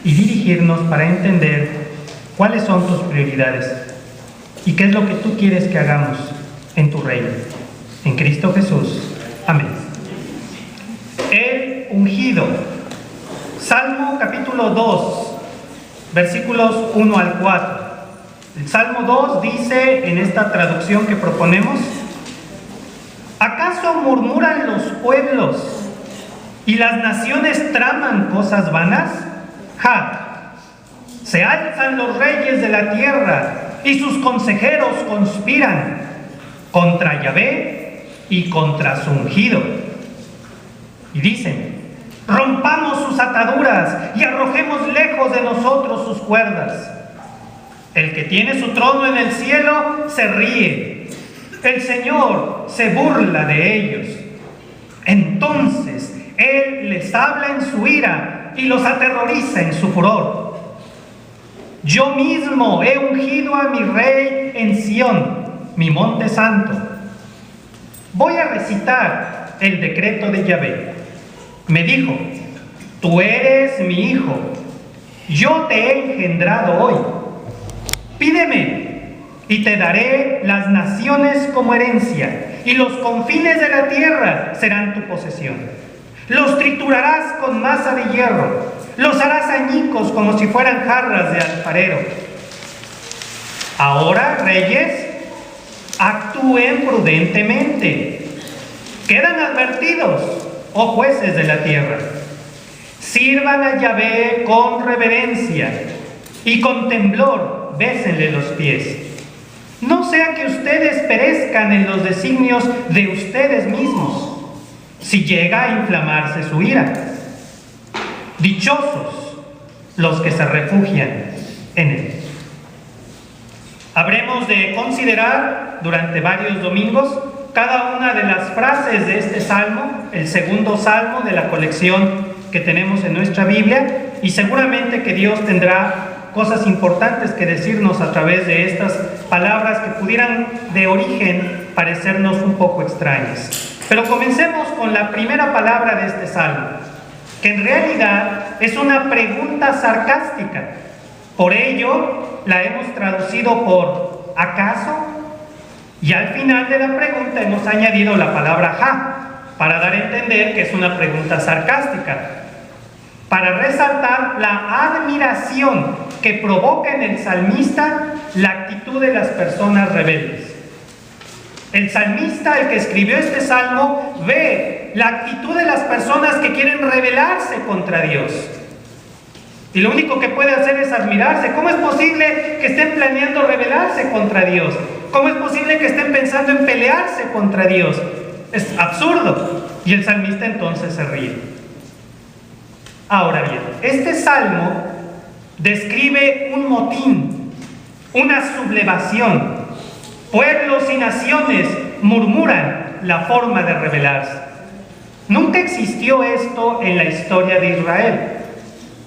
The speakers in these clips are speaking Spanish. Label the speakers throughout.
Speaker 1: y dirigirnos para entender cuáles son tus prioridades y qué es lo que tú quieres que hagamos en tu reino. En Cristo Jesús. Amén. El ungido. Salmo capítulo 2, versículos 1 al 4. El Salmo 2 dice en esta traducción que proponemos: ¿acaso murmuran los pueblos y las naciones traman cosas vanas? ¡Ja! Se alzan los reyes de la tierra y sus consejeros conspiran contra Yahvé y contra su ungido. Y dicen: rompamos sus ataduras y arrojemos lejos de nosotros sus cuerdas. El que tiene su trono en el cielo se ríe. El Señor se burla de ellos. Entonces Él les habla en su ira y los aterroriza en su furor. Yo mismo he ungido a mi rey en Sión, mi monte santo. Voy a recitar el decreto de Yahvé. Me dijo: tú eres mi hijo, yo te he engendrado hoy. Pídeme y te daré las naciones como herencia, y los confines de la tierra serán tu posesión. Los triturarás con masa de hierro, los harás añicos como si fueran jarras de alfarero. Ahora, reyes, actúen prudentemente. Quedan advertidos, oh jueces de la tierra. Sirvan a Yahvé con reverencia y con temblor bésenle los pies. No sea que ustedes perezcan en los designios de ustedes mismos, si llega a inflamarse su ira. Dichosos los que se refugian en Él. Habremos de considerar durante varios domingos cada una de las frases de este salmo, el segundo salmo de la colección que tenemos en nuestra Biblia, y seguramente que Dios tendrá cosas importantes que decirnos a través de estas palabras que pudieran de origen parecernos un poco extrañas. Pero comencemos con la primera palabra de este salmo, que en realidad es una pregunta sarcástica. Por ello la hemos traducido por ¿acaso? Y al final de la pregunta hemos añadido la palabra ja, para dar a entender que es una pregunta sarcástica, para resaltar la admiración que provoca en el salmista la actitud de las personas rebeldes. El salmista, el que escribió este salmo, ve la actitud de las personas que quieren rebelarse contra Dios. Y lo único que puede hacer es admirarse. ¿Cómo es posible que estén planeando rebelarse contra Dios? ¿Cómo es posible que estén pensando en pelearse contra Dios? Es absurdo. Y el salmista entonces se ríe. Ahora bien, este salmo describe un motín, una sublevación. Pueblos y naciones murmuran la forma de rebelarse. Nunca existió esto en la historia de Israel.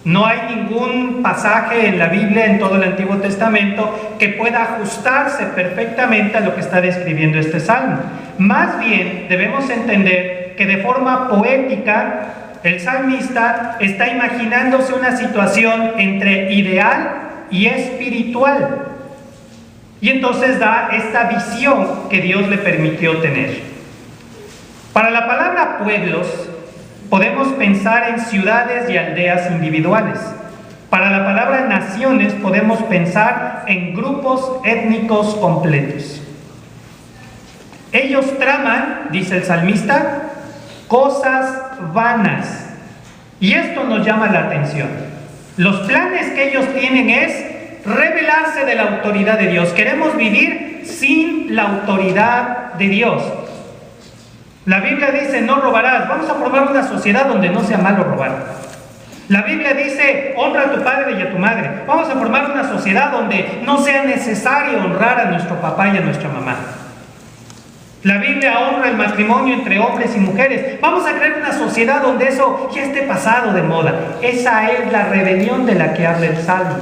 Speaker 1: No hay ningún pasaje en la Biblia, en todo el Antiguo Testamento, que pueda ajustarse perfectamente a lo que está describiendo este salmo. Más bien, debemos entender que de forma poética, el salmista está imaginándose una situación entre ideal y espiritual. Y entonces da esta visión que Dios le permitió tener. Para la palabra pueblos, podemos pensar en ciudades y aldeas individuales. Para la palabra naciones, podemos pensar en grupos étnicos completos. Ellos traman, dice el salmista, cosas vanas. Y esto nos llama la atención. Los planes que ellos tienen es rebelarse de la autoridad de Dios. Queremos vivir sin la autoridad de Dios. La Biblia dice: no robarás. Vamos a formar una sociedad donde no sea malo robar. La Biblia dice: honra a tu padre y a tu madre. Vamos a formar una sociedad donde no sea necesario honrar a nuestro papá y a nuestra mamá. La Biblia honra el matrimonio entre hombres y mujeres. Vamos a crear una sociedad donde eso ya esté pasado de moda. Esa es la rebelión de la que habla el Salmo.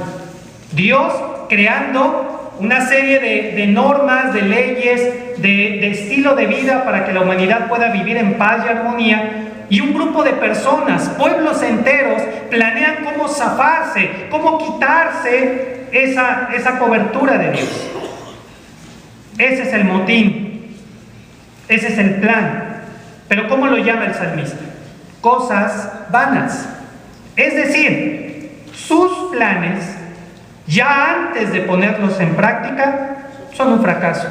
Speaker 1: Dios creando una serie de normas, de leyes, de estilo de vida para que la humanidad pueda vivir en paz y armonía, y un grupo de personas, pueblos enteros, planean cómo zafarse, cómo quitarse esa cobertura de Dios. Ese es el motín, ese es el plan. Pero ¿cómo lo llama el salmista? Cosas vanas. Es decir, sus planes, ya antes de ponerlos en práctica, son un fracaso.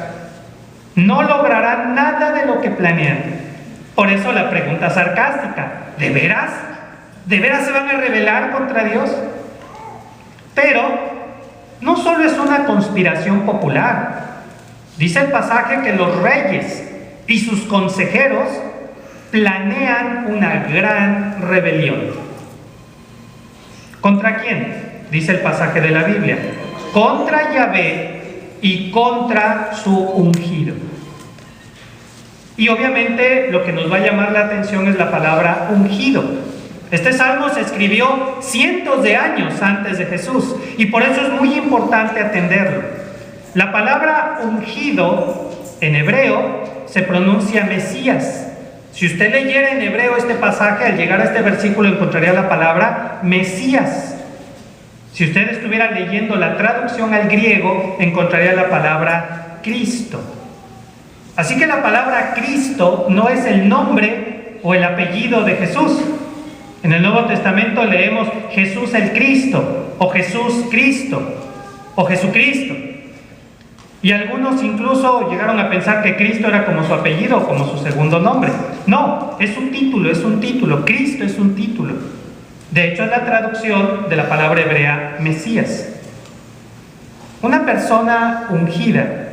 Speaker 1: No lograrán nada de lo que planean. Por eso la pregunta sarcástica: ¿de veras? ¿De veras se van a rebelar contra Dios? Pero no solo es una conspiración popular. Dice el pasaje que los reyes y sus consejeros planean una gran rebelión. ¿Contra quién? Dice el pasaje de la Biblia: contra Yahvé y contra su ungido. Y obviamente lo que nos va a llamar la atención es la palabra ungido. Este salmo se escribió cientos de años antes de Jesús, y por eso es muy importante atenderlo. La palabra ungido en hebreo se pronuncia Mesías. Si usted leyera en hebreo este pasaje, al llegar a este versículo encontraría la palabra Mesías. Si usted estuviera leyendo la traducción al griego, encontraría la palabra Cristo. Así que la palabra Cristo no es el nombre o el apellido de Jesús. En el Nuevo Testamento leemos Jesús el Cristo, o Jesús Cristo, o Jesucristo. Y algunos incluso llegaron a pensar que Cristo era como su apellido o como su segundo nombre. No, es un título, Cristo es un título. De hecho, es la traducción de la palabra hebrea Mesías. Una persona ungida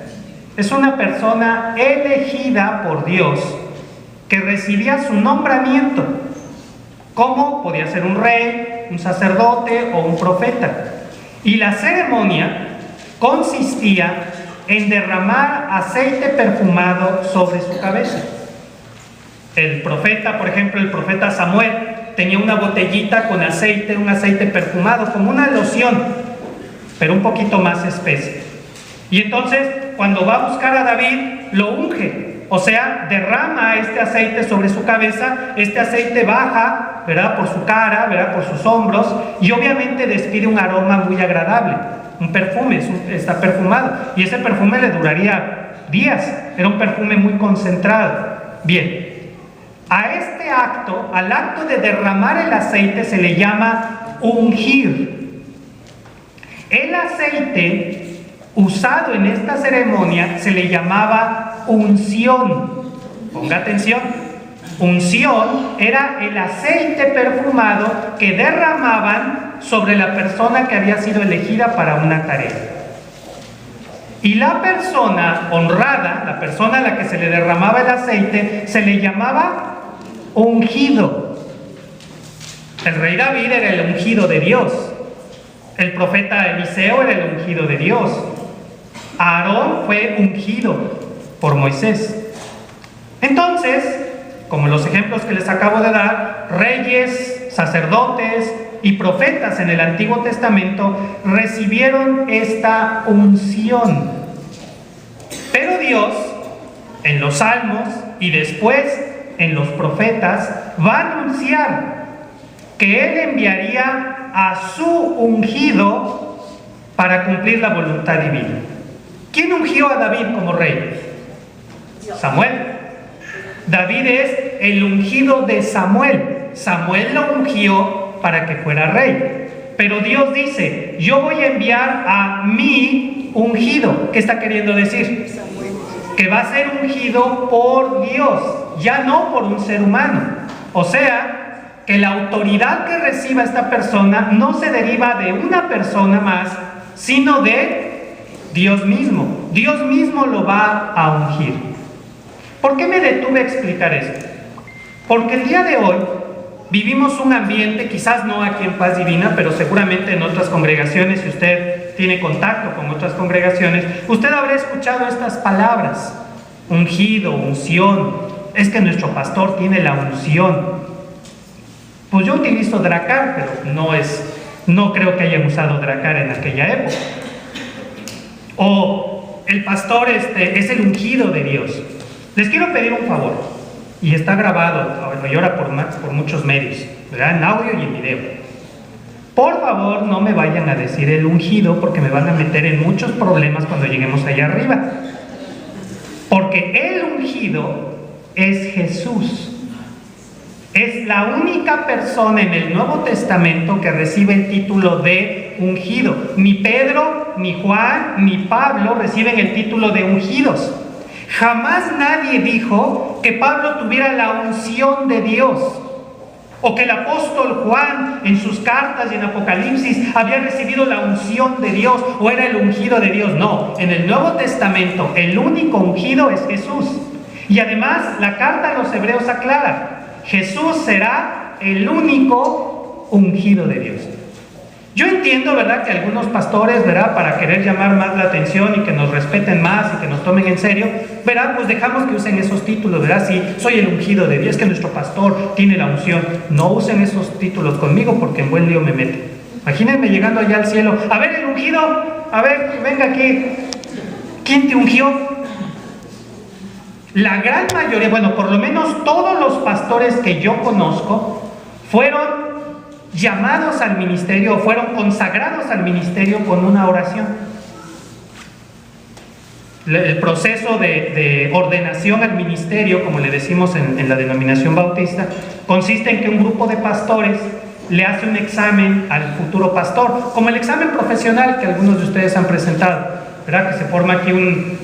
Speaker 1: es una persona elegida por Dios que recibía su nombramiento, como podía ser un rey, un sacerdote o un profeta. Y la ceremonia consistía en derramar aceite perfumado sobre su cabeza. El profeta, por ejemplo, el profeta Samuel, tenía una botellita con aceite, un aceite perfumado, como una loción, pero un poquito más espeso. Y entonces, cuando va a buscar a David, lo unge, o sea, derrama este aceite sobre su cabeza. Este aceite baja, ¿verdad?, por su cara, ¿verdad?, por sus hombros, y obviamente despide un aroma muy agradable, un perfume, está perfumado, y ese perfume le duraría días, era un perfume muy concentrado. Bien. A este acto, al acto de derramar el aceite, se le llama ungir. El aceite usado en esta ceremonia se le llamaba unción. Ponga atención. Unción era el aceite perfumado que derramaban sobre la persona que había sido elegida para una tarea. Y la persona honrada, la persona a la que se le derramaba el aceite, se le llamaba ungido. El rey David era el ungido de Dios. El profeta Eliseo era el ungido de Dios. Aarón fue ungido por Moisés. Entonces, como los ejemplos que les acabo de dar, reyes, sacerdotes y profetas en el Antiguo Testamento recibieron esta unción. Pero Dios, en los Salmos y después en los profetas, va a anunciar que Él enviaría a su ungido para cumplir la voluntad divina. ¿Quién ungió a David como rey? Samuel. David es el ungido de Samuel. Samuel lo ungió para que fuera rey. Pero Dios dice: yo voy a enviar a mi ungido. ¿Qué está queriendo decir? Que va a ser ungido por Dios, ya no por un ser humano. O sea, que la autoridad que reciba esta persona no se deriva de una persona más, sino de Dios mismo. Dios mismo lo va a ungir. ¿Por qué me detuve a explicar esto? Porque el día de hoy vivimos un ambiente, quizás no aquí en Paz Divina, pero seguramente en otras congregaciones, si usted tiene contacto con otras congregaciones, usted habrá escuchado estas palabras: ungido, unción. Es que nuestro pastor tiene la unción. Pues yo utilizo Dracar, pero no creo que hayan usado Dracar en aquella época. O el pastor es el ungido de Dios. Les quiero pedir un favor. y está grabado y ahora por muchos medios, ¿verdad? En audio y en video. Por favor, no me vayan a decir el ungido, porque me van a meter en muchos problemas cuando lleguemos allá arriba. Porque el ungido es Jesús. Es la única persona en el Nuevo Testamento que recibe el título de ungido. Ni Pedro, ni Juan, ni Pablo reciben el título de ungidos. Jamás nadie dijo que Pablo tuviera la unción de Dios, o que el apóstol Juan en sus cartas y en Apocalipsis había recibido la unción de Dios o era el ungido de Dios. No, en el Nuevo Testamento el único ungido es Jesús. Y además la carta a los hebreos aclara: Jesús será el único ungido de Dios. Yo entiendo, ¿verdad?, que algunos pastores, ¿verdad?, para querer llamar más la atención y que nos respeten más y que nos tomen en serio, ¿verdad?, pues dejamos que usen esos títulos, ¿verdad? Sí, soy el ungido de Dios, es que nuestro pastor tiene la unción. No usen esos títulos conmigo porque en buen lío me meten. Imagínense llegando allá al cielo: a ver, el ungido, a ver, venga aquí, ¿quién te ungió? La gran mayoría, bueno, por lo menos todos los pastores que yo conozco fueron llamados al ministerio, fueron consagrados al ministerio con una oración. El proceso de ordenación al ministerio, como le decimos en la denominación bautista, consiste en que un grupo de pastores le hace un examen al futuro pastor, como el examen profesional que algunos de ustedes han presentado, ¿verdad? Que se forma aquí un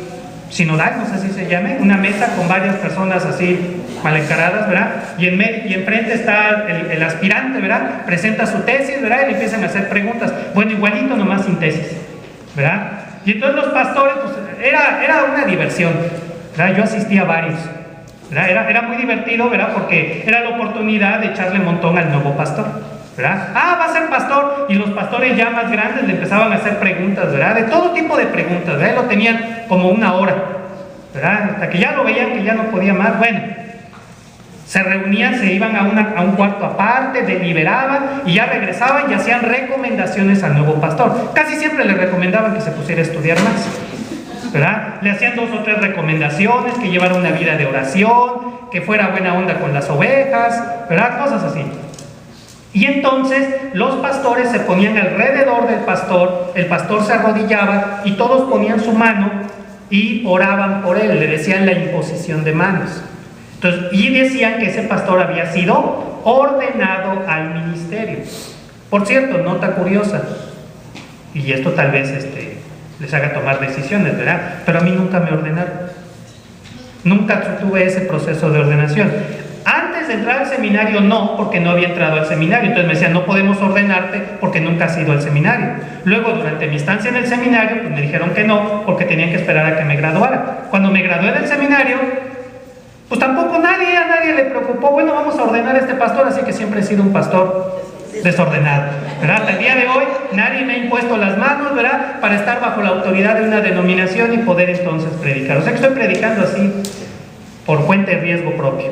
Speaker 1: sinodal, no sé si se llame, una mesa con varias personas así mal encaradas, ¿verdad? Y enfrente está el aspirante, ¿verdad? Presenta su tesis, ¿verdad? Y le empiezan a hacer preguntas. Bueno, igualito, nomás sin tesis, ¿verdad? Y entonces los pastores, pues era una diversión, ¿verdad? Yo asistí a varios, ¿verdad? Era muy divertido, ¿verdad? Porque era la oportunidad de echarle montón al nuevo pastor, ¿verdad? Va a ser pastor. Y los pastores ya más grandes le empezaban a hacer preguntas, ¿verdad? De todo tipo de preguntas, ¿verdad? Lo tenían como una hora, ¿verdad? Hasta que ya lo veían que ya no podía más. Bueno, se reunían, se iban a un cuarto aparte, deliberaban y ya regresaban y hacían recomendaciones al nuevo pastor. Casi siempre le recomendaban que se pusiera a estudiar más, ¿verdad? Le hacían 2 o 3 recomendaciones: que llevara una vida de oración, que fuera buena onda con las ovejas, ¿verdad? Cosas así. Y entonces los pastores se ponían alrededor del pastor, el pastor se arrodillaba y todos ponían su mano y oraban por él, le decían la imposición de manos. Entonces, y decían que ese pastor había sido ordenado al ministerio. Por cierto, nota curiosa, y esto tal vez les haga tomar decisiones, ¿verdad? Pero a mí nunca me ordenaron. Nunca tuve ese proceso de ordenación. Antes de entrar al seminario no, porque no había entrado al seminario. Entonces me decían: no podemos ordenarte porque nunca has ido al seminario. Luego, durante mi estancia en el seminario, pues me dijeron que no, porque tenían que esperar a que me graduara. Cuando me gradué del seminario, pues tampoco a nadie le preocupó: bueno, vamos a ordenar a este pastor. Así que siempre he sido un pastor desordenado, ¿verdad? Hasta el día de hoy nadie me ha impuesto las manos, ¿verdad?, para estar bajo la autoridad de una denominación y poder entonces predicar. O sea que estoy predicando así por cuenta y riesgo propio.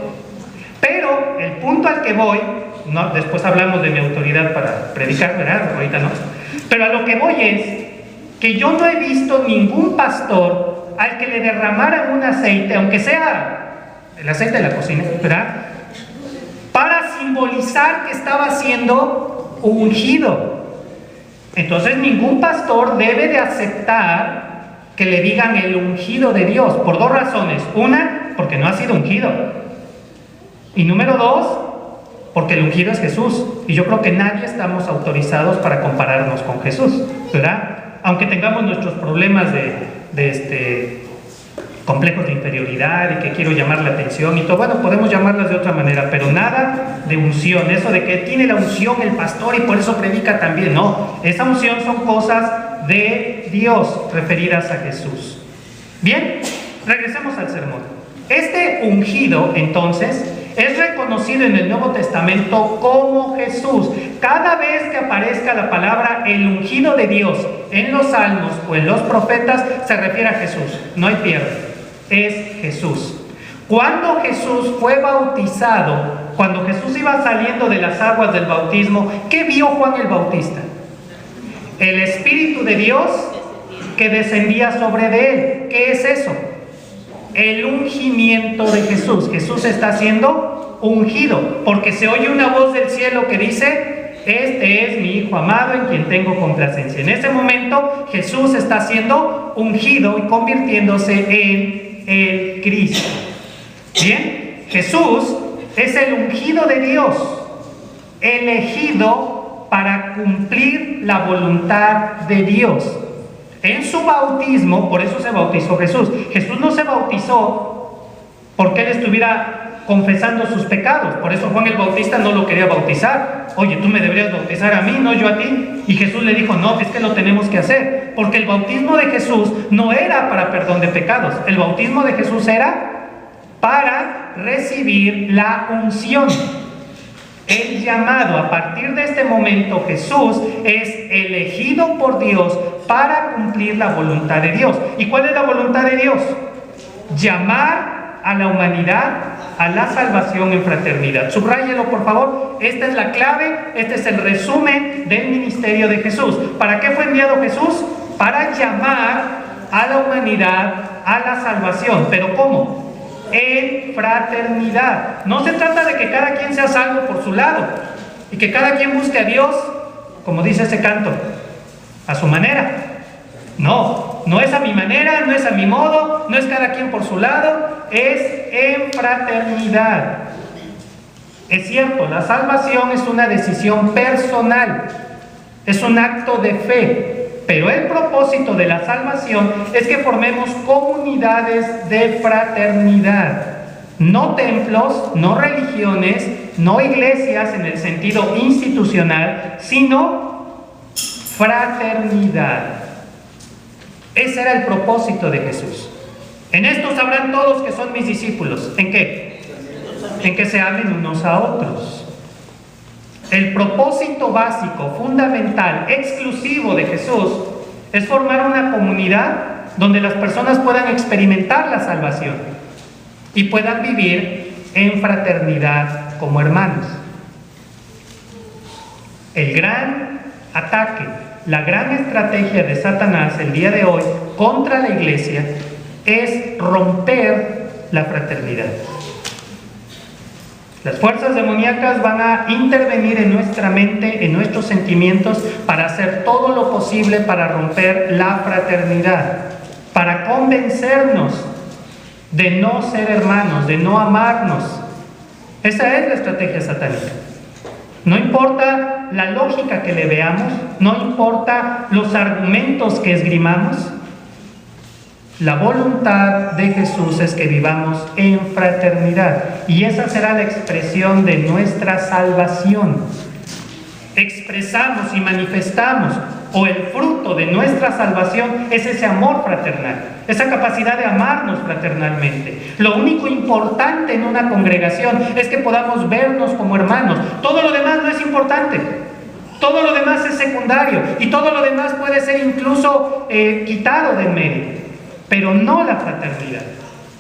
Speaker 1: Pero el punto al que voy, no, después hablamos de mi autoridad para predicar, ¿verdad? Ahorita no. Pero a lo que voy es que yo no he visto ningún pastor al que le derramaran un aceite, aunque sea el aceite de la cocina, ¿verdad?, para simbolizar que estaba siendo ungido. Entonces ningún pastor debe de aceptar que le digan el ungido de Dios, por 2 razones. Una, porque no ha sido ungido. Y número 2, porque el ungido es Jesús. Y yo creo que nadie estamos autorizados para compararnos con Jesús, ¿verdad? Aunque tengamos nuestros problemas de complejos de inferioridad y que quiero llamar la atención y todo, bueno, podemos llamarlas de otra manera, pero nada de unción. Eso de que tiene la unción el pastor y por eso predica también, no. Esa unción son cosas de Dios referidas a Jesús. Bien, regresemos al sermón. Este ungido, entonces, es reconocido en el Nuevo Testamento como Jesús. Cada vez que aparezca la palabra el ungido de Dios en los salmos o en los profetas, se refiere a Jesús. No hay pierde. Es Jesús. Cuando Jesús fue bautizado, cuando Jesús iba saliendo de las aguas del bautismo, ¿qué vio Juan el Bautista? El Espíritu de Dios que descendía sobre de él. ¿Qué es eso? el ungimiento de Jesús. Jesús está siendo ungido, porque se oye una voz del cielo que dice: este es mi Hijo amado en quien tengo complacencia. En ese momento Jesús está siendo ungido y convirtiéndose en el Cristo. Bien, Jesús es el ungido de Dios, elegido para cumplir la voluntad de Dios. En su bautismo, por eso se bautizó Jesús. Jesús no se bautizó porque él estuviera confesando sus pecados. Por eso Juan el Bautista no lo quería bautizar. Oye, tú me deberías bautizar a mí, no yo a ti. Y Jesús le dijo: no, es que lo tenemos que hacer. Porque el bautismo de Jesús no era para perdón de pecados. El bautismo de Jesús era para recibir la unción, el llamado. A partir de este momento Jesús es elegido por Dios para cumplir la voluntad de Dios. ¿Y cuál es la voluntad de Dios? Llamar a la humanidad a la salvación en fraternidad. Subráyelo, por favor. Esta es la clave, este es el resumen del ministerio de Jesús. ¿Para qué fue enviado Jesús? Para llamar a la humanidad a la salvación. ¿Pero cómo? En fraternidad. No se trata de que cada quien sea salvo por su lado y que cada quien busque a Dios, como dice ese canto, a su manera. No, no es a mi manera, no es a mi modo, no es cada quien por su lado, es en fraternidad. Es cierto, la salvación es una decisión personal, es un acto de fe, pero el propósito de la salvación es que formemos comunidades de fraternidad, no templos, no religiones, no iglesias en el sentido institucional, sino fraternidad. Ese era el propósito de Jesús. En esto sabrán todos que son mis discípulos. ¿En qué? En que se amen unos a otros. El propósito básico, fundamental, exclusivo de Jesús es formar una comunidad donde las personas puedan experimentar la salvación y puedan vivir en fraternidad como hermanos. El gran ataque, la gran estrategia de Satanás el día de hoy contra la iglesia es romper la fraternidad. Las fuerzas demoníacas van a intervenir en nuestra mente, en nuestros sentimientos, para hacer todo lo posible para romper la fraternidad, para convencernos de no ser hermanos, de no amarnos. Esa es la estrategia satánica. No importa la lógica que le veamos, no importa los argumentos que esgrimamos, la voluntad de Jesús es que vivamos en fraternidad, y esa será la expresión de nuestra salvación. Expresamos y manifestamos, o el fruto de nuestra salvación es ese amor fraternal, esa capacidad de amarnos fraternalmente. Lo único importante en una congregación es que podamos vernos como hermanos. Todo lo demás no es importante, todo lo demás es secundario, y todo lo demás puede ser incluso quitado del medio, pero no la fraternidad.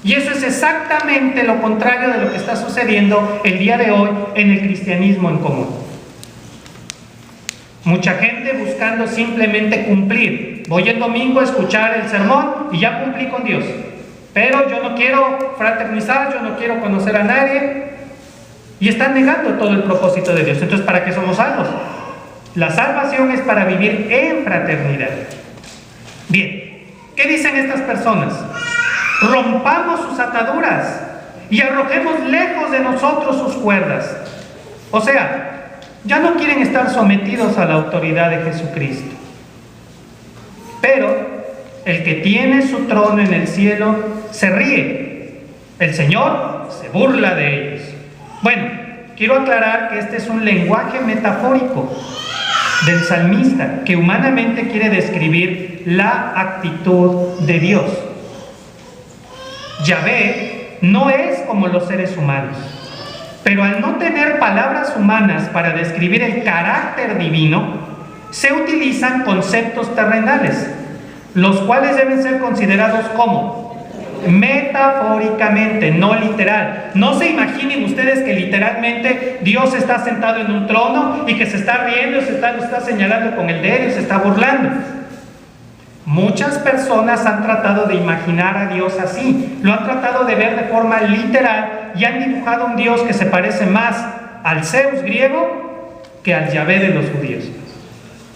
Speaker 1: Y eso es exactamente lo contrario de lo que está sucediendo el día de hoy en el cristianismo en común. Mucha gente buscando simplemente cumplir. Voy el domingo a escuchar el sermón y ya cumplí con Dios, pero yo no quiero fraternizar, yo no quiero conocer a nadie, y están negando todo el propósito de Dios. Entonces, ¿para qué somos salvos? La salvación es para vivir en fraternidad. Bien, ¿qué dicen estas personas? Rompamos sus ataduras y arrojemos lejos de nosotros sus cuerdas. O sea, ya no quieren estar sometidos a la autoridad de Jesucristo. Pero el que tiene su trono en el cielo se ríe. El Señor se burla de ellos. Bueno, quiero aclarar que este es un lenguaje metafórico del salmista, que humanamente quiere describir la actitud de Dios. Yahvé no es como los seres humanos, pero al no tener palabras humanas para describir el carácter divino, se utilizan conceptos terrenales, los cuales deben ser considerados como metafóricamente, no literal. No se imaginen ustedes que literalmente Dios está sentado en un trono y que se está riendo, lo está señalando con el dedo y se está burlando. Muchas personas han tratado de imaginar a Dios así, lo han tratado de ver de forma literal y han dibujado un Dios que se parece más al Zeus griego que al Yahvé de los judíos.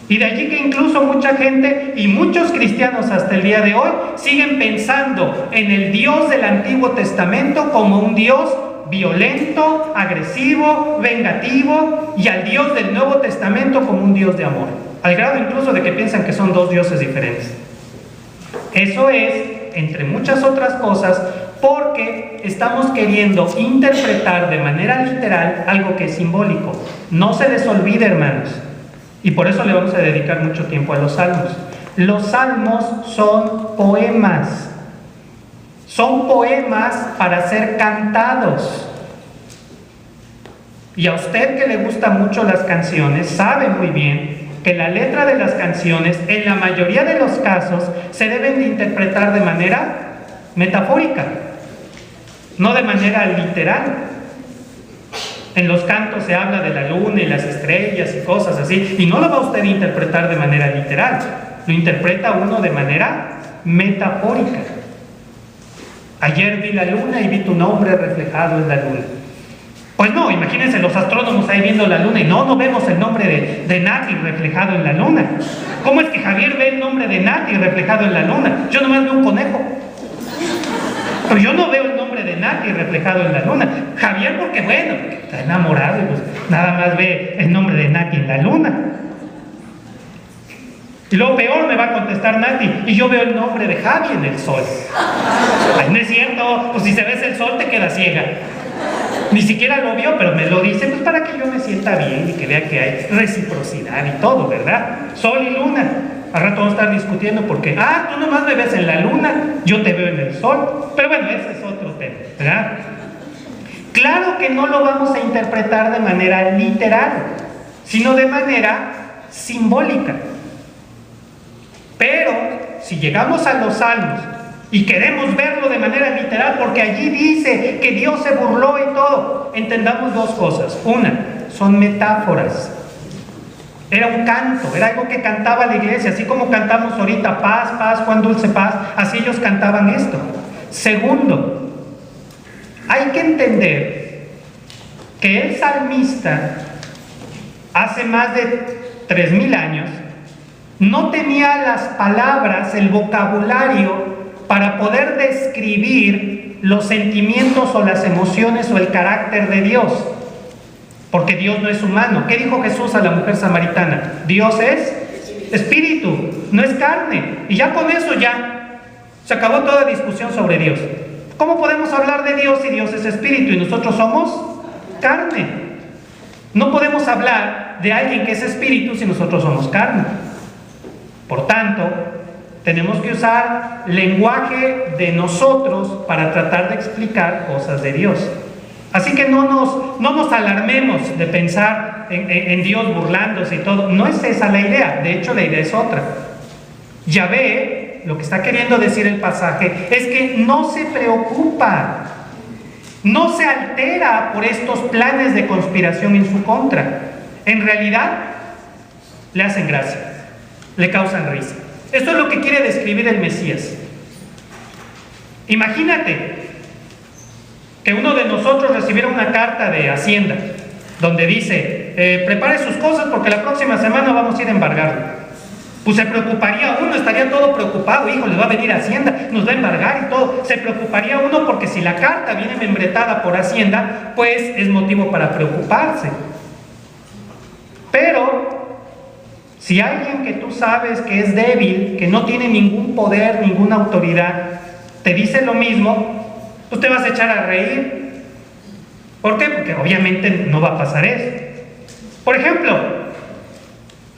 Speaker 1: Y de allí que incluso mucha gente y muchos cristianos hasta el día de hoy siguen pensando en el Dios del Antiguo Testamento como un Dios violento, agresivo, vengativo, y al Dios del Nuevo Testamento como un Dios de amor, al grado incluso de que piensan que son dos dioses diferentes. Eso es, entre muchas otras cosas, porque estamos queriendo interpretar de manera literal algo que es simbólico. No se les olvide, hermanos, y por eso le vamos a dedicar mucho tiempo a los salmos. Los salmos son poemas. Son poemas para ser cantados. Y a usted que le gustan mucho las canciones, sabe muy bien que la letra de las canciones, en la mayoría de los casos, se deben de interpretar de manera metafórica, no de manera literal. En los cantos se habla de la luna y las estrellas y cosas así, y no lo va usted a interpretar de manera literal, lo interpreta uno de manera metafórica. Ayer vi la luna y vi tu nombre reflejado en la luna. Pues no, imagínense los astrónomos ahí viendo la luna y no vemos el nombre de Nati reflejado en la luna. ¿Cómo es que Javier ve el nombre de Nati reflejado en la luna? Yo nomás veo un conejo. Pero yo no veo el nombre de Nati reflejado en la luna. Javier porque bueno, está enamorado y pues nada más ve el nombre de Nati en la luna. Y luego peor me va a contestar Nati, y yo veo el nombre de Javi en el sol. Ay, no es cierto, pues si se ves el sol te quedas ciega. Ni siquiera lo vio, pero me lo dice, pues para que yo me sienta bien y que vea que hay reciprocidad y todo, ¿verdad? Sol y luna. Al rato vamos a estar discutiendo porque, tú nomás me ves en la luna, yo te veo en el sol. Pero bueno, ese es otro tema, ¿verdad? Claro que no lo vamos a interpretar de manera literal, sino de manera simbólica. Pero si llegamos a los salmos y queremos verlo de manera literal, porque allí dice que Dios se burló y todo, entendamos dos cosas. Una, son metáforas. Era un canto, era algo que cantaba la iglesia, así como cantamos ahorita paz, paz, cuán dulce paz, así ellos cantaban esto. Segundo, hay que entender que el salmista hace más de 3000 años no tenía las palabras, el vocabulario para poder describir los sentimientos o las emociones o el carácter de Dios, porque Dios no es humano. ¿Qué dijo Jesús a la mujer samaritana? Dios es espíritu, no es carne. Y ya con eso ya se acabó toda discusión sobre Dios. ¿Cómo podemos hablar de Dios si Dios es espíritu y nosotros somos carne? No podemos hablar de alguien que es espíritu si nosotros somos carne. Por tanto, tenemos que usar lenguaje de nosotros para tratar de explicar cosas de Dios. Así que no nos alarmemos de pensar en Dios burlándose y todo. No es esa la idea, de hecho la idea es otra. Yahvé, lo que está queriendo decir el pasaje, es que no se preocupa, no se altera por estos planes de conspiración en su contra. En realidad, le hacen gracia, le causan risa. Esto es lo que quiere describir el Mesías. Imagínate que uno de nosotros recibiera una carta de Hacienda donde dice, prepare sus cosas porque la próxima semana vamos a ir a embargarlo. Pues se preocuparía uno, estaría todo preocupado, hijo, les va a venir Hacienda, nos va a embargar y todo. Se preocuparía uno porque si la carta viene membretada por Hacienda, pues es motivo para preocuparse. Pero si alguien que tú sabes que es débil, que no tiene ningún poder, ninguna autoridad, te dice lo mismo, pues te vas a echar a reír. ¿Por qué? Porque obviamente no va a pasar eso. Por ejemplo,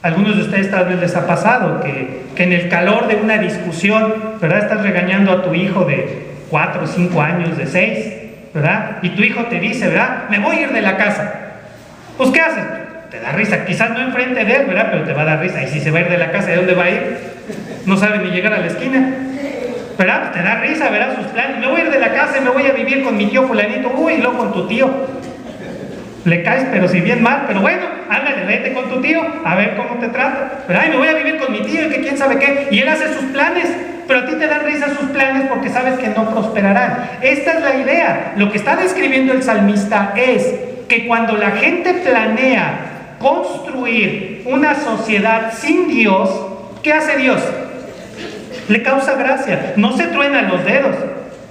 Speaker 1: a algunos de ustedes tal vez les ha pasado que en el calor de una discusión, ¿verdad? Estás regañando a tu hijo de 4 o 5 años, de 6, ¿verdad? Y tu hijo te dice, ¿verdad? Me voy a ir de la casa. Pues ¿qué haces? Te da risa, quizás no enfrente de él, ¿verdad? Pero te va a dar risa. Y si se va a ir de la casa, ¿de dónde va a ir? No sabe ni llegar a la esquina, ¿verdad? Te da risa, ¿verdad? Sus planes. Me voy a ir de la casa y me voy a vivir con mi tío fulanito. Uy, luego con tu tío. Le caes, pero si bien mal, pero bueno, ándale, vete con tu tío, a ver cómo te trata. Pero ay, me voy a vivir con mi tío, que quién sabe qué. Y él hace sus planes, pero a ti te dan risa sus planes porque sabes que no prosperarán. Esta es la idea. Lo que está describiendo el salmista es que cuando la gente planea construir una sociedad sin Dios, ¿qué hace Dios? Le causa gracia, no se truenan los dedos.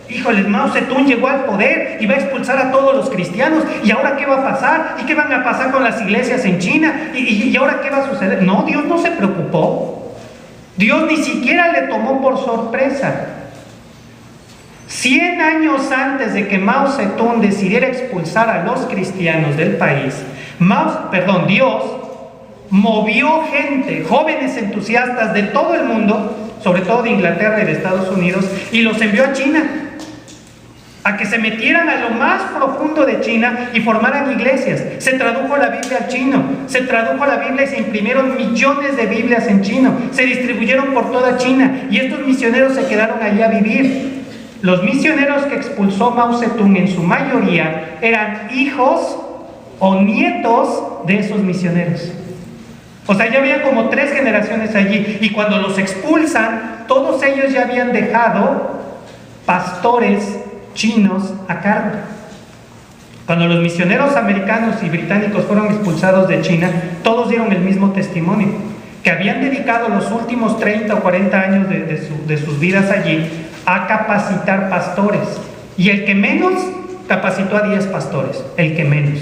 Speaker 1: Híjoles, Mao Zedong llegó al poder y va a expulsar a todos los cristianos. ¿Y ahora qué va a pasar? ¿Y qué van a pasar con las iglesias en China? ¿Y ahora qué va a suceder? No, Dios no se preocupó. Dios ni siquiera le tomó por sorpresa. 100 años antes de que Mao Zedong decidiera expulsar a los cristianos del país, Dios movió gente, jóvenes entusiastas de todo el mundo, sobre todo de Inglaterra y de Estados Unidos, y los envió a China, a que se metieran a lo más profundo de China y formaran iglesias. Se tradujo la Biblia al chino, se tradujo la Biblia y se imprimieron millones de Biblias en chino, se distribuyeron por toda China, y estos misioneros se quedaron allí a vivir. Los misioneros que expulsó Mao Zedong en su mayoría eran hijos o nietos de esos misioneros. O sea, ya había como 3 generaciones allí, y cuando los expulsan, todos ellos ya habían dejado pastores chinos a cargo. Cuando los misioneros americanos y británicos fueron expulsados de China, todos dieron el mismo testimonio, que habían dedicado los últimos 30 o 40 años de sus vidas allí a capacitar pastores, y el que menos capacitó a 10 pastores, el que menos,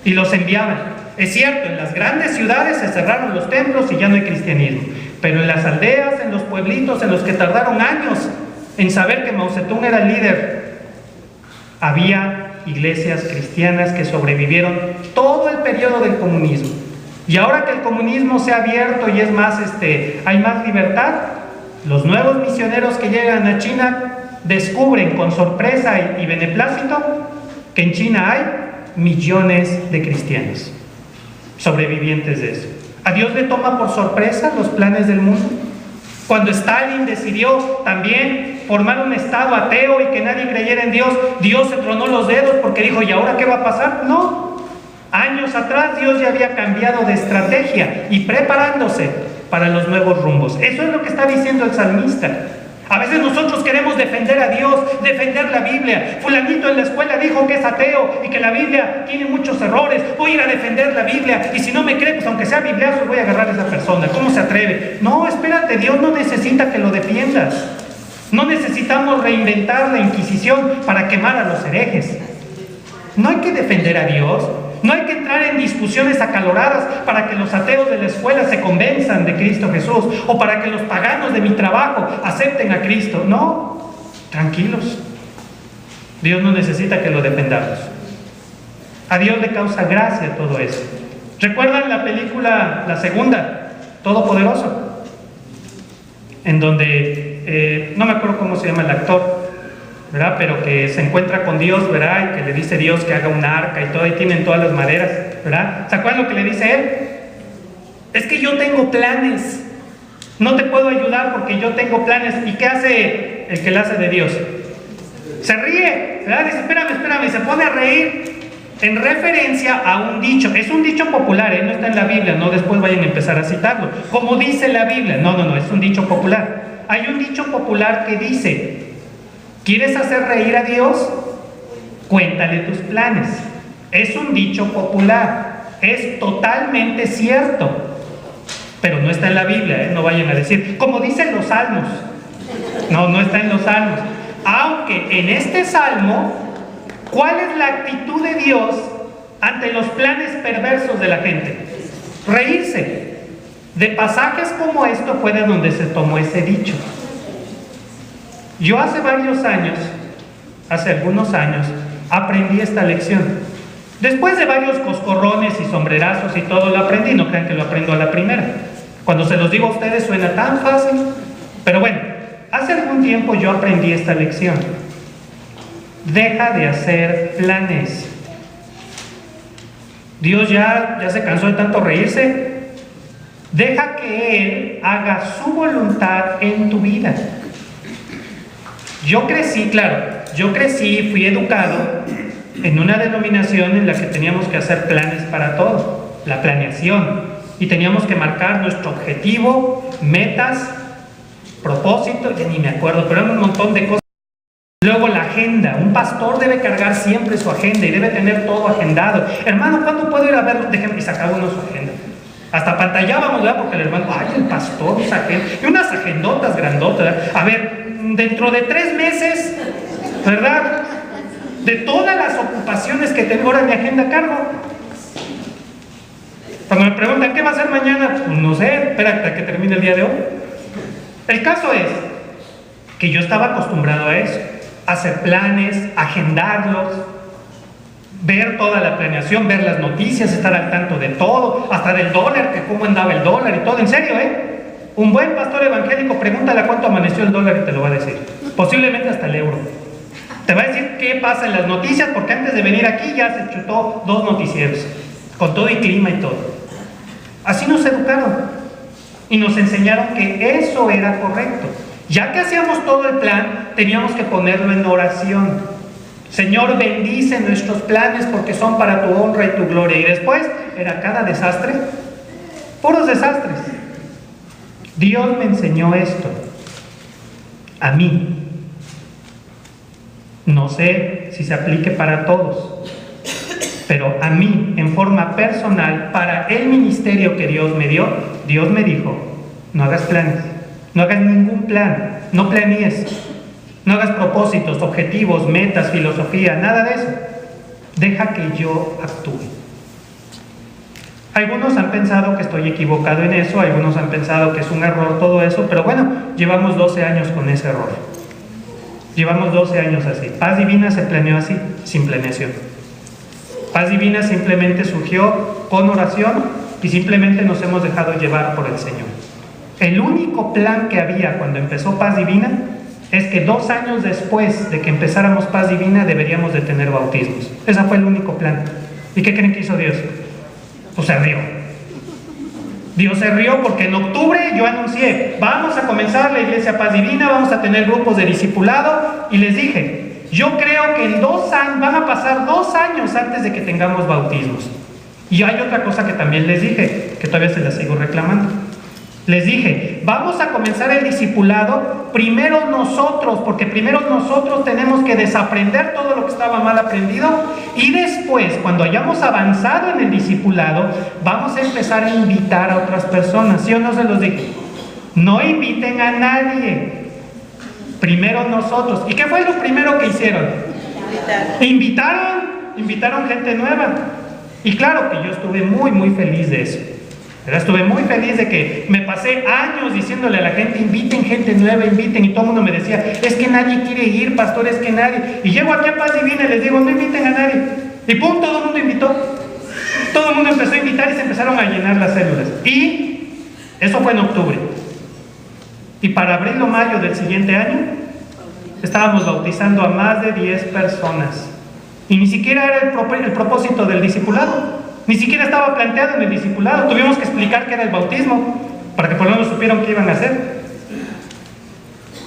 Speaker 1: y los enviaban. Es cierto, en las grandes ciudades se cerraron los templos y ya no hay cristianismo, pero en las aldeas, en los pueblitos en los que tardaron años en saber que Mao Zedong era el líder, había iglesias cristianas que sobrevivieron todo el periodo del comunismo. Y ahora que el comunismo se ha abierto y es más, hay más libertad, los nuevos misioneros que llegan a China descubren con sorpresa y beneplácito que en China hay millones de cristianos sobrevivientes de eso. ¿A Dios le toma por sorpresa los planes del mundo? Cuando Stalin decidió también formar un estado ateo y que nadie creyera en Dios, Dios se tronó los dedos porque dijo, ¿y ahora qué va a pasar? No. Años atrás Dios ya había cambiado de estrategia y preparándose para los nuevos rumbos. Eso es lo que está diciendo el salmista. A veces nosotros queremos defender a Dios, defender la Biblia. Fulanito en la escuela dijo que es ateo y que la Biblia tiene muchos errores. Voy a ir a defender la Biblia y si no me cree, pues aunque sea bibliazo, voy a agarrar a esa persona. ¿Cómo se atreve? No, espérate, Dios no necesita que lo defiendas. No necesitamos reinventar la Inquisición para quemar a los herejes. No hay que defender a Dios. No hay que entrar en discusiones acaloradas para que los ateos de la escuela se convenzan de Cristo Jesús o para que los paganos de mi trabajo acepten a Cristo. No, tranquilos. Dios no necesita que lo defendamos. A Dios le causa gracia todo eso. ¿Recuerdan la película, la segunda, Todopoderoso? En donde, no me acuerdo cómo se llama el actor, ¿verdad? Pero que se encuentra con Dios, ¿verdad? Y que le dice Dios que haga una arca y todo, y tienen todas las maderas, ¿verdad? ¿Se acuerdan lo que le dice él? Es que yo tengo planes, no te puedo ayudar porque yo tengo planes. ¿Y qué hace el que le hace de Dios? Se ríe, ¿verdad? Dice, espérame, y se pone a reír en referencia a un dicho. Es un dicho popular, no está en la Biblia, no después vayan a empezar a citarlo. Como dice la Biblia, no, es un dicho popular. Hay un dicho popular que dice, ¿quieres hacer reír a Dios? Cuéntale tus planes. Es un dicho popular, es totalmente cierto, pero no está en la Biblia, no vayan a decir, como dicen los salmos. No está en los salmos. Aunque en este salmo, ¿cuál es la actitud de Dios ante los planes perversos de la gente? Reírse. De pasajes como esto fue de donde se tomó ese dicho. Yo hace algunos años, aprendí esta lección. Después de varios coscorrones y sombrerazos y todo lo aprendí, no crean que lo aprendo a la primera. Cuando se los digo a ustedes suena tan fácil, pero bueno, hace algún tiempo yo aprendí esta lección. Deja de hacer planes. Dios ya se cansó de tanto reírse. Deja que Él haga su voluntad en tu vida. Yo crecí, fui educado en una denominación en la que teníamos que hacer planes para todo, la planeación, y teníamos que marcar nuestro objetivo, metas, propósito, ya ni me acuerdo, pero eran un montón de cosas. Luego la agenda, un pastor debe cargar siempre su agenda y debe tener todo agendado. Hermano, ¿cuándo puedo ir a verlo? Déjenme sacar uno su agenda. Hasta pantallábamos, ¿verdad? Porque el hermano, ay, el pastor, esa agenda, y unas agendotas grandotas, ¿verdad? A ver, dentro de 3 meses, ¿verdad? De todas las ocupaciones que tengo ahora en mi agenda cargo. Cuando me preguntan, ¿qué va a hacer mañana? Pues no sé, espera hasta que termine el día de hoy. El caso es que yo estaba acostumbrado a eso, a hacer planes, agendarlos, ver toda la planeación, ver las noticias, estar al tanto de todo, hasta del dólar, que cómo andaba el dólar y todo. En serio, un buen pastor evangélico, pregúntale a cuánto amaneció el dólar y te lo va a decir. Posiblemente hasta el euro. Te va a decir qué pasa en las noticias, porque antes de venir aquí ya se chutó 2 noticieros, con todo y clima y todo. Así nos educaron y nos enseñaron que eso era correcto. Ya que hacíamos todo el plan, teníamos que ponerlo en oración. Señor, bendice nuestros planes porque son para tu honra y tu gloria. Y después era cada desastre, puros desastres. Dios me enseñó esto a mí. No sé si se aplique para todos, pero a mí, en forma personal, para el ministerio que Dios me dio, Dios me dijo, no hagas planes, no hagas ningún plan, no planees, no hagas propósitos, objetivos, metas, filosofía, nada de eso. Deja que yo actúe. Algunos han pensado que estoy equivocado en eso, algunos han pensado que es un error todo eso, pero bueno, llevamos 12 años con ese error. Llevamos 12 años así. Paz Divina se planeó así, sin planeación. Paz Divina simplemente surgió con oración y simplemente nos hemos dejado llevar por el Señor. El único plan que había cuando empezó Paz Divina es que 2 años después de que empezáramos Paz Divina deberíamos de tener bautismos. Ese fue el único plan. ¿Y qué creen que hizo Dios? Pues se rió. Dios se rió porque en octubre yo anuncié, vamos a comenzar la iglesia Paz Divina, vamos a tener grupos de discipulado, y les dije, yo creo que en 2 años, van a pasar 2 años antes de que tengamos bautismos. Y hay otra cosa que también les dije, que todavía se la sigo reclamando. Les dije, vamos a comenzar el discipulado primero nosotros, porque primero nosotros tenemos que desaprender todo lo que estaba mal aprendido, y después, cuando hayamos avanzado en el discipulado, vamos a empezar a invitar a otras personas. ¿Sí o no se los dije? No inviten a nadie, primero nosotros. ¿Y qué fue lo primero que hicieron? Invitaron gente nueva. Y claro que yo estuve muy feliz de eso. Estuve muy feliz de que me pasé años diciéndole a la gente, inviten gente nueva, inviten, y todo el mundo me decía, es que nadie quiere ir, pastor, es que nadie. Y llego aquí a Paz Divina y les digo, no inviten a nadie. Y pum, todo el mundo invitó. Todo el mundo empezó a invitar y se empezaron a llenar las células. Y eso fue en octubre. Y para abril o mayo del siguiente año, estábamos bautizando a más de 10 personas. Y ni siquiera era el propósito del discipulado. Ni siquiera estaba planteado en el discipulado. Tuvimos que explicar qué era el bautismo para que por lo menos supieran qué iban a hacer.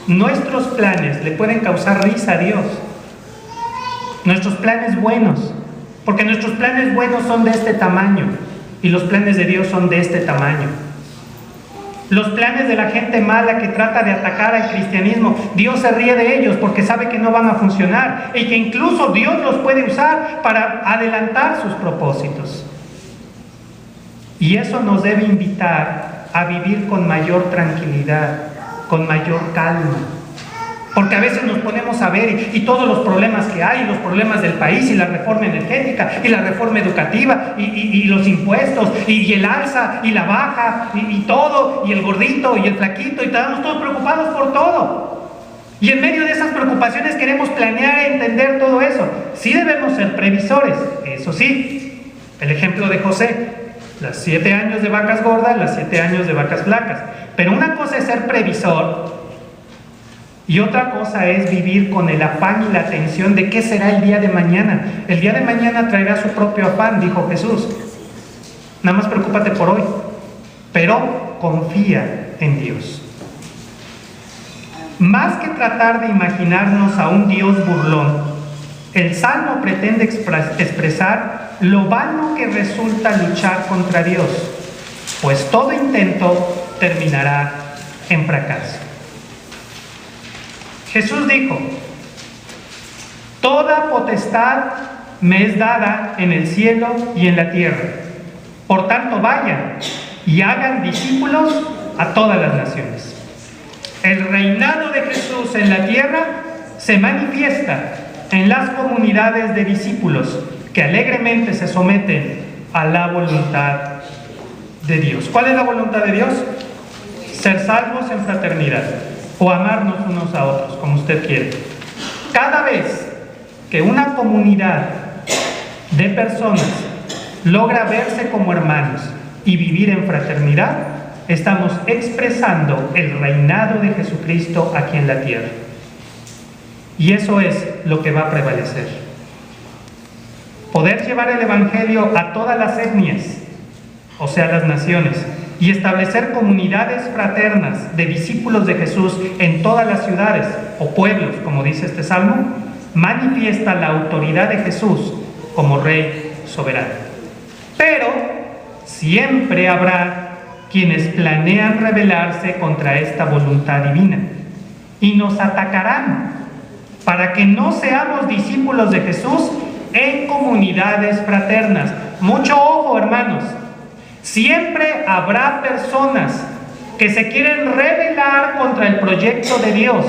Speaker 1: Nuestros planes le pueden causar risa a Dios. Nuestros planes buenos, porque nuestros planes buenos son de este tamaño y los planes de Dios son de este tamaño. Los planes de la gente mala que trata de atacar al cristianismo, Dios se ríe de ellos porque sabe que no van a funcionar y que incluso Dios los puede usar para adelantar sus propósitos. Y eso nos debe invitar a vivir con mayor tranquilidad, con mayor calma. Porque a veces nos ponemos a ver y todos los problemas que hay, los problemas del país, y la reforma energética, y la reforma educativa, y los impuestos, y el alza, y la baja, y todo, y el gordito, y el flaquito, y estamos todos preocupados por todo. Y en medio de esas preocupaciones queremos planear e entender todo eso. Sí debemos ser previsores, eso sí. El ejemplo de José, los 7 años de vacas gordas, los 7 años de vacas flacas. Pero una cosa es ser previsor y otra cosa es vivir con el afán y la tensión de qué será el día de mañana. El día de mañana traerá su propio afán, dijo Jesús. Nada más preocúpate por hoy, pero confía en Dios. Más que tratar de imaginarnos a un Dios burlón, El Salmo pretende expresar lo vano que resulta luchar contra Dios, pues todo intento terminará en fracaso. Jesús dijo: toda potestad me es dada en el cielo y en la tierra. Por tanto, vayan y hagan discípulos a todas las naciones. El reinado de Jesús en la tierra se manifiesta en las comunidades de discípulos que alegremente se someten a la voluntad de Dios. ¿Cuál es la voluntad de Dios? Ser salvos en fraternidad, o amarnos unos a otros, como usted quiere. Cada vez que una comunidad de personas logra verse como hermanos y vivir en fraternidad, estamos expresando el reinado de Jesucristo aquí en la tierra. Y eso es lo que va a prevalecer. Poder llevar el Evangelio a todas las etnias, o sea, las naciones, y establecer comunidades fraternas de discípulos de Jesús en todas las ciudades o pueblos, como dice este salmo, manifiesta la autoridad de Jesús como Rey soberano. Pero siempre habrá quienes planean rebelarse contra esta voluntad divina y nos atacarán para que no seamos discípulos de Jesús en comunidades fraternas. Mucho ojo, hermanos. Siempre habrá personas que se quieren rebelar contra el proyecto de Dios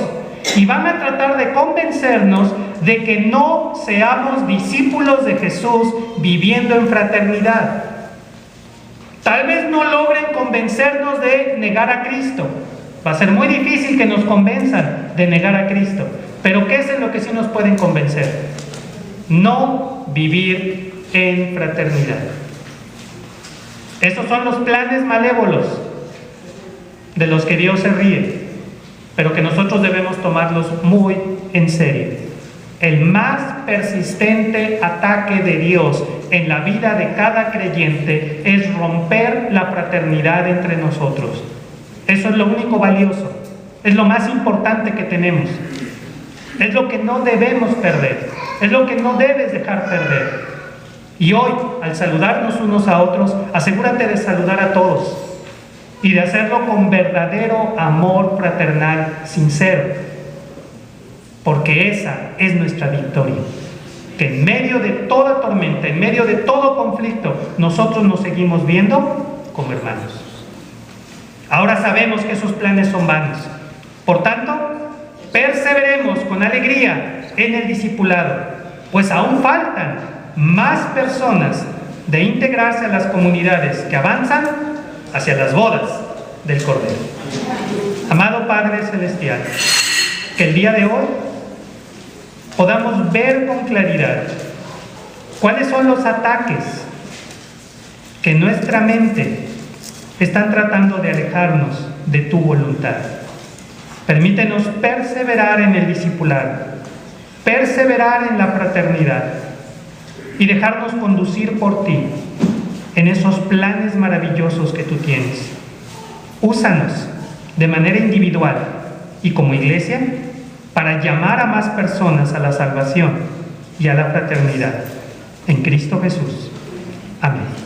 Speaker 1: y van a tratar de convencernos de que no seamos discípulos de Jesús viviendo en fraternidad. Tal vez no logren convencernos de negar a Cristo. Va a ser muy difícil que nos convenzan de negar a Cristo. Pero ¿qué es en lo que sí nos pueden convencer? No vivir en fraternidad. Esos son los planes malévolos de los que Dios se ríe, pero que nosotros debemos tomarlos muy en serio. El más persistente ataque de Dios en la vida de cada creyente es romper la fraternidad entre nosotros. Eso es lo único valioso, es lo más importante que tenemos, es lo que no debemos perder, es lo que no debes dejar perder. Y hoy, al saludarnos unos a otros, asegúrate de saludar a todos y de hacerlo con verdadero amor fraternal, sincero, porque esa es nuestra victoria. Que en medio de toda tormenta, en medio de todo conflicto, nosotros nos seguimos viendo como hermanos. Ahora sabemos que esos planes son vanos. Por tanto, perseveremos con alegría en el discipulado, pues aún faltan más personas de integrarse a las comunidades que avanzan hacia las bodas del Cordero. Amado Padre Celestial, que el día de hoy podamos ver con claridad cuáles son los ataques que en nuestra mente están tratando de alejarnos de tu voluntad. Permítenos perseverar en el discipulado, perseverar en la fraternidad y dejarnos conducir por ti en esos planes maravillosos que tú tienes. Úsanos de manera individual y como iglesia para llamar a más personas a la salvación y a la fraternidad. En Cristo Jesús. Amén.